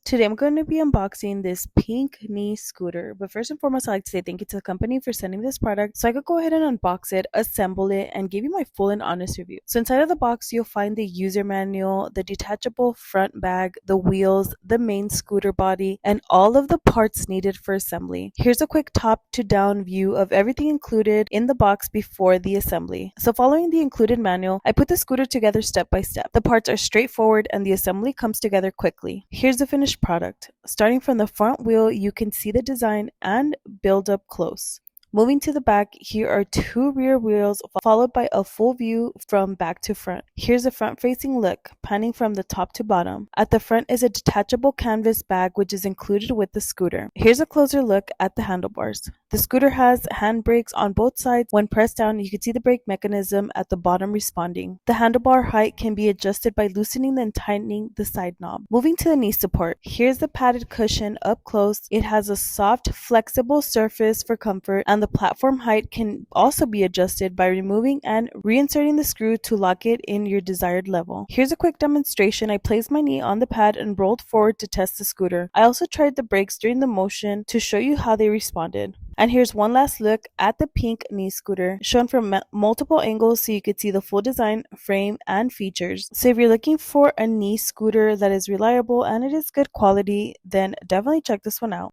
Today I'm going to be unboxing this pink knee scooter, but first and foremost I'd like to say thank you to the company for sending this product so I could go ahead and unbox it, assemble it, and give you my full and honest review. So inside of the box you'll find the user manual, the detachable front bag, the wheels, the main scooter body, and all of the parts needed for assembly. Here's a quick top to down view of everything included in the box before the assembly. So following the included manual, I put the scooter together step by step. The parts are straightforward and the assembly comes together quickly. Here's the finished product. Starting from the front wheel, you can see the design and build up close. Moving to the back, here are two rear wheels followed by a full view from back to front. Here's a front-facing look, panning from the top to bottom. At the front is a detachable canvas bag which is included with the scooter. Here's a closer look at the handlebars. The scooter has hand brakes on both sides. When pressed down, you can see the brake mechanism at the bottom responding. The handlebar height can be adjusted by loosening and tightening the side knob. Moving to the knee support, here's the padded cushion up close. It has a soft, flexible surface for comfort, and the platform height can also be adjusted by removing and reinserting the screw to lock it in your desired level. Here's a quick demonstration. I placed my knee on the pad and rolled forward to test the scooter. I also tried the brakes during the motion to show you how they responded. And here's one last look at the pink knee scooter, shown from multiple angles so you could see the full design, frame, and features. So if you're looking for a knee scooter that is reliable and it is good quality, then definitely check this one out.